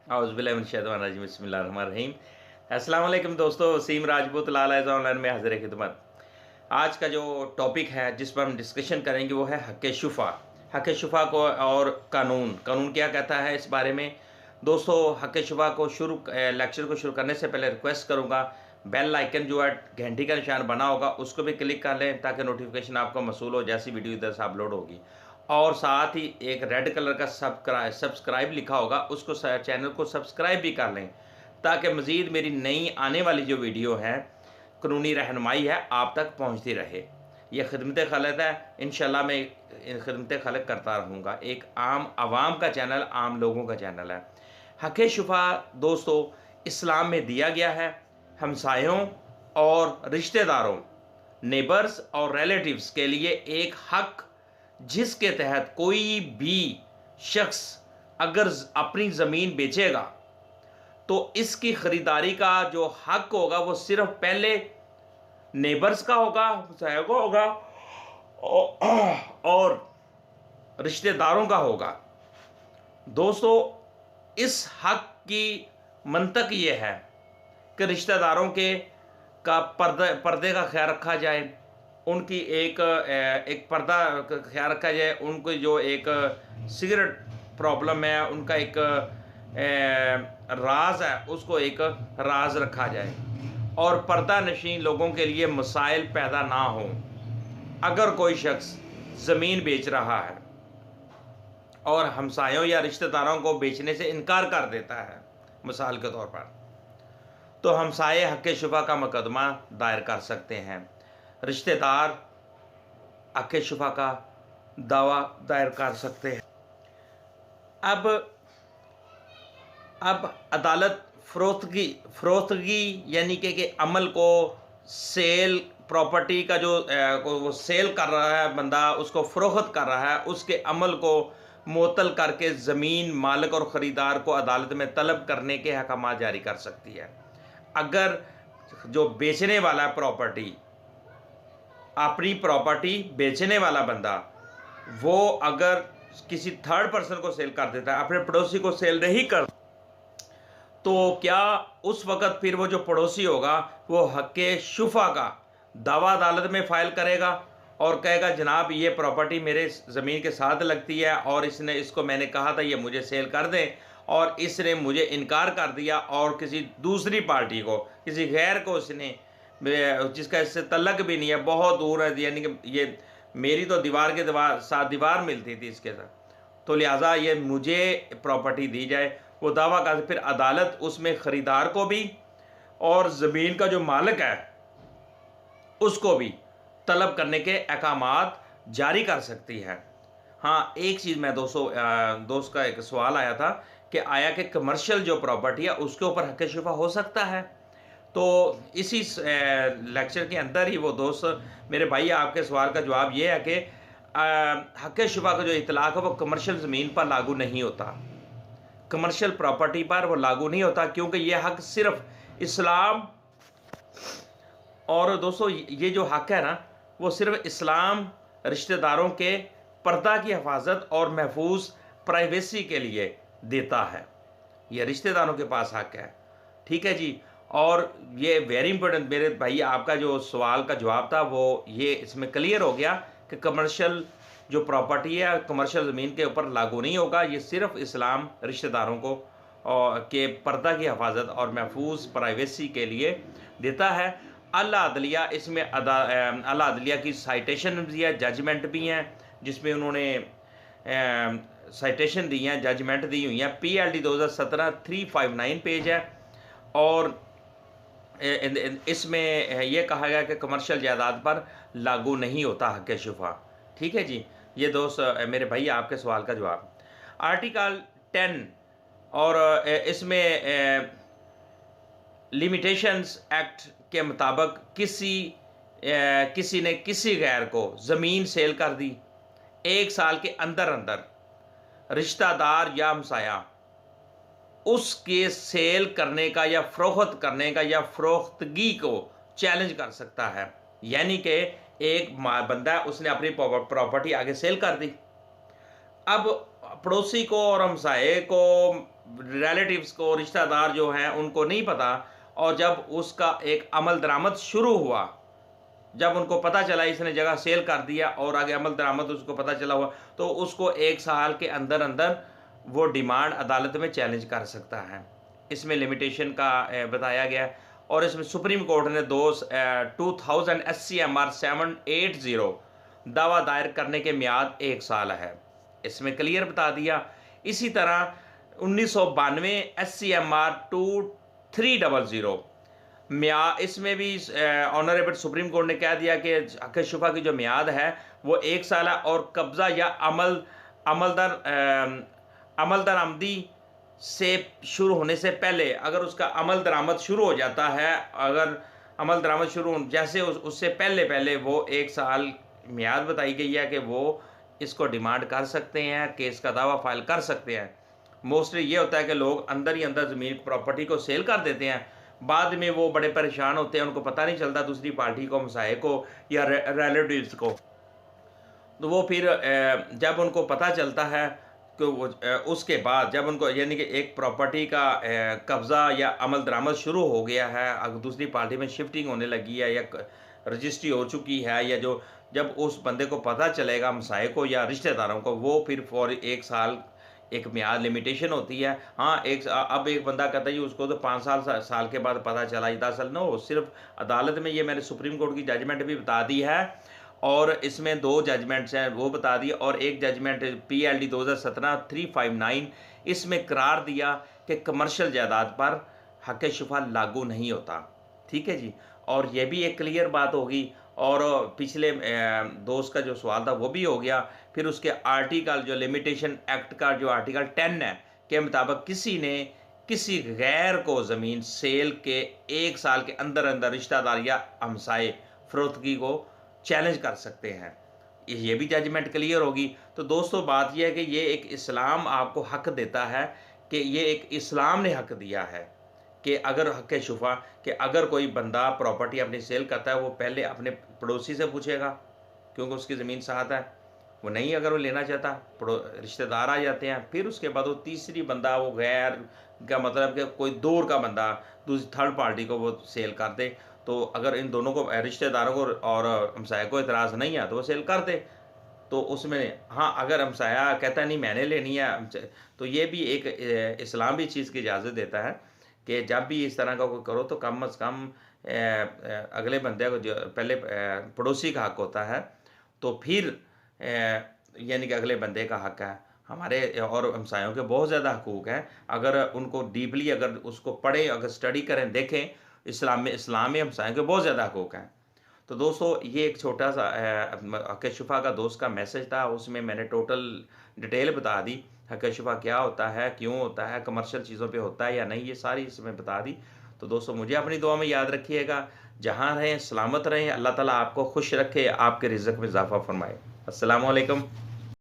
औज़ुबिल्लाहि बिस्मिल्लाहिर्रहमानिर्रहीम। अस्सलाम वालेकुम दोस्तों, वसीम राजपूत लाल एज़ ऑनलाइन में हाज़िर खिदमत। आज का जो टॉपिक है जिस पर हम डिस्कशन करेंगे वो है हक़ शुफ़ा। हक़ शुफ़ा को और कानून कानून क्या कहता है इस बारे में। दोस्तों, हक़ शुफ़ा को लेक्चर को शुरू करने से पहले रिक्वेस्ट करूँगा, बेल आइकन जो है घंटी का निशान बना होगा उसको भी क्लिक कर लें ताकि नोटिफिकेशन आपको मसूल हो जैसी वीडियो इधर से अपलोड होगी। और साथ ही एक रेड कलर का सब्सक्राइब लिखा होगा, उसको चैनल को सब्सक्राइब भी कर लें ताकि मज़ीद मेरी नई आने वाली जो वीडियो है कानूनी रहनुमाई है आप तक पहुंचती रहे। यह खिदमत खलक है, इंशाल्लाह मैं खिदमत खलक करता रहूँगा। एक आम आवाम का चैनल, आम लोगों का चैनल है। हक़ शुफ़ा दोस्तों इस्लाम में दिया गया है हमसायों और रिश्तेदारों, नेबर्स और रिलेटिव्स के लिए एक हक़, जिसके तहत कोई भी शख्स अगर अपनी ज़मीन बेचेगा तो इसकी ख़रीदारी का जो हक़ होगा वो सिर्फ पहले नेबर्स का होगा, हमसायों का होगा और रिश्तेदारों का होगा। दोस्तों, इस हक़ की मंतक ये है कि रिश्तेदारों के का पर्दे का ख्याल रखा जाए, उनकी एक पर्दा का ख्याल रखा जाए, उनको जो एक सिगरेट प्रॉब्लम है, उनका एक राज है, उसको एक राज रखा जाए और पर्दा नशीन लोगों के लिए मसाइल पैदा ना हो। अगर कोई शख्स ज़मीन बेच रहा है और हमसायों या रिश्तेदारों को बेचने से इनकार कर देता है, मिसाल के तौर पर, तो हमसाये हक़ शुफ़ा का मुकदमा दायर कर सकते हैं। रिश्तेदार हक़ शुफ़ा का दावा दायर कर सकते हैं। अब अदालत फ़रोख्तगी यानी कि अमल को सेल, प्रॉपर्टी का जो वो सेल कर रहा है बंदा, उसको फ़रोख्त कर रहा है, उसके अमल को मुअत्तल करके ज़मीन मालिक और ख़रीदार को अदालत में तलब करने के अहकाम जारी कर सकती है। अगर जो बेचने वाला प्रॉपर्टी, अपनी प्रॉपर्टी बेचने वाला बंदा, वो अगर किसी थर्ड पर्सन को सेल कर देता है, अपने पड़ोसी को सेल नहीं कर, तो क्या उस वक़्त फिर वो जो पड़ोसी होगा वो हक़ शुफ़ा का दावा अदालत में फ़ाइल करेगा और कहेगा जनाब ये प्रॉपर्टी मेरे ज़मीन के साथ लगती है और इसको मैंने कहा था ये मुझे सेल कर दें और इसने मुझे इनकार कर दिया और किसी दूसरी पार्टी को, किसी गैर को उसने, जिसका इससे तल्लक भी नहीं है, बहुत दूर है, यानी कि ये मेरी तो दीवार के साथ दीवार मिलती थी इसके साथ, तो लिहाजा ये मुझे प्रॉपर्टी दी जाए, वो दावा कर, फिर अदालत उसमें ख़रीदार को भी और ज़मीन का जो मालिक है उसको भी तलब करने के अहकामात जारी कर सकती है। हाँ, एक चीज़ मैं दोस्त का एक सवाल आया था कि आया कि कमर्शियल जो प्रॉपर्टी है उसके ऊपर हक़ शुफ़ा हो सकता है। तो इसी लेक्चर के अंदर ही वो दोस्त, मेरे भाई, आपके सवाल का जवाब ये है कि हक़ शुफ़ा का जो इतलाक़ है वो कमर्शियल ज़मीन पर लागू नहीं होता, कमर्शियल प्रॉपर्टी पर वो लागू नहीं होता, क्योंकि ये हक़ सिर्फ इस्लाम, और दोस्तों ये जो हक़ है ना वो सिर्फ इस्लाम रिश्तेदारों के पर्दा की हिफाजत और महफूज प्राइवेसी के लिए देता है। ये रिश्तेदारों के पास हक़ है, ठीक है जी। और ये वेरी इंपॉर्टेंट, मेरे भाई, आपका जो सवाल का जवाब था वो ये इसमें क्लियर हो गया कि कमर्शियल जो प्रॉपर्टी है कमर्शियल ज़मीन के ऊपर लागू नहीं होगा, ये सिर्फ इस्लाम रिश्तेदारों को के पर्दा की हिफाजत और महफूज प्राइवेसी के लिए देता है। अला अदलिया, इसमें अला अदलिया की साइटेशन भी है, जजमेंट भी हैं, जिसमें उन्होंने साइटेशन दी हैं, जजमेंट दी हुई हैं। PLD 2017 359 पेज है और इसमें ये कहा गया कि कमर्शियल जायदाद पर लागू नहीं होता हक़ शुफ़ा, ठीक है जी। ये दोस्त, मेरे भाई, आपके सवाल का जवाब। आर्टिकल 10 और इसमें लिमिटेशंस एक्ट के मुताबिक किसी ने किसी गैर को ज़मीन सेल कर दी, 1 साल के अंदर अंदर रिश्तेदार या हमसाया उसके सेल करने का या फ़रोख्त करने का या फ़रोख्तगी को चैलेंज कर सकता है। यानी कि एक बंदा है, उसने अपनी प्रॉपर्टी आगे सेल कर दी, अब पड़ोसी को और हमसाए को रिलेटिव्स को, रिश्तेदार जो हैं उनको नहीं पता, और जब उसका एक अमल दरामद शुरू हुआ, जब उनको पता चला इसने जगह सेल कर दिया और आगे अमल दरामद उसको पता चला हुआ, तो उसको 1 साल के अंदर अंदर वो डिमांड अदालत में चैलेंज कर सकता है। इसमें लिमिटेशन का बताया गया है, और इसमें सुप्रीम कोर्ट ने 2000 SCMR 780 दावा दायर करने के मियाद 1 साल है, इसमें क्लियर बता दिया। इसी तरह 1992 SCMR 2300 इसमें भी ऑनरेबल सुप्रीम कोर्ट ने कह दिया कि हक़ शुफ़ा की जो मियाद है वो 1 साल है, और कब्ज़ा या अमल दरामदी से शुरू होने से पहले अगर उसका अमल दरामद शुरू हो जाता है, अगर अमल दरामद शुरू जैसे उससे पहले वो 1 साल मियाद बताई गई है कि वो इसको डिमांड कर सकते हैं, केस का दावा फाइल कर सकते हैं। मोस्टली ये होता है कि लोग अंदर ही अंदर ज़मीन प्रॉपर्टी को सेल कर देते हैं, बाद में वो बड़े परेशान होते हैं, उनको पता नहीं चलता दूसरी पार्टी को, हमसाये को या रिलेटिव्स को। तो वो फिर जब उनको पता चलता है कि वो उसके बाद जब उनको यानी कि एक प्रॉपर्टी का कब्ज़ा या अमल दरामद शुरू हो गया है, अगर दूसरी पार्टी में शिफ्टिंग होने लगी है या रजिस्ट्री हो चुकी है, या जो जब उस बंदे को पता चलेगा, हमसाये को या रिश्तेदारों को, वो फिर फॉर 1 साल एक मियाद लिमिटेशन होती है। हाँ, अब एक बंदा कहता है जी उसको तो 5 साल के बाद पता चला, 10 साल, नो, सिर्फ अदालत में, ये मैंने सुप्रीम कोर्ट की जजमेंट भी बता दी है, और इसमें 2 जजमेंट्स हैं वो बता दी, और एक जजमेंट PLD 2017-359, इसमें करार दिया कि कमर्शियल जायदाद पर हक़ शुफ़ा लागू नहीं होता। ठीक है जी, और ये भी एक क्लियर बात होगी। और पिछले दोस्त का जो सवाल था वो भी हो गया। फिर उसके आर्टिकल जो लिमिटेशन एक्ट का जो आर्टिकल 10 है के मुताबिक किसी ने किसी गैर को ज़मीन सेल के 1 साल के अंदर अंदर रिश्तेदार या हमसाए फरोख्तगी को चैलेंज कर सकते हैं, ये भी जजमेंट क्लियर होगी। तो दोस्तों बात यह है कि ये एक इस्लाम आपको हक़ देता है, कि ये एक इस्लाम ने हक़ दिया है कि अगर हक़ शुफ़ा कि अगर कोई बंदा प्रॉपर्टी अपनी सेल करता है, वो पहले अपने पड़ोसी से पूछेगा, क्योंकि उसकी ज़मीन साथ है, वो नहीं अगर वो लेना चाहता, रिश्तेदार आ जाते हैं, फिर उसके बाद वो तीसरी बंदा, वो गैर का मतलब कि कोई दूर का बंदा दूसरी थर्ड पार्टी को वो सेल कर दे। तो अगर इन दोनों को, रिश्तेदारों को और हमसाया को एतराज़ नहीं है तो वो सेल कर दे। तो उसमें हाँ, अगर हमसाया कहता नहीं मैंने लेनी है, तो ये भी एक इस्लाम भी चीज़ की इजाज़त देता है कि जब भी इस तरह का कोई करो तो कम अज़ कम अगले बंदे को, जो पहले पड़ोसी का हक़ होता है, तो फिर यानी कि अगले बंदे का हक़ है। हमारे और हमसायों के बहुत ज़्यादा हकूक़ हैं, अगर उनको डीपली अगर उसको पढ़ें, अगर स्टडी करें, देखें, इस्लाम में हमसायों के बहुत ज़्यादा हकूक़ हैं। तो दोस्तों ये एक छोटा सा हक़ शुफ़ा का दोस्त का मैसेज था, उसमें मैंने टोटल डिटेल बता दी, हक़ शुफ़ा क्या होता है, क्यों होता है, कमर्शियल चीज़ों पे होता है या नहीं, ये सारी इसमें बता दी। तो दोस्तों मुझे अपनी दुआ में याद रखिएगा, जहाँ रहें सलामत रहें, अल्लाह ताला आपको खुश रखे, आपके रिज़्क़ में इज़ाफ़ा फ़रमाए। अस्सलामु अलैकुम।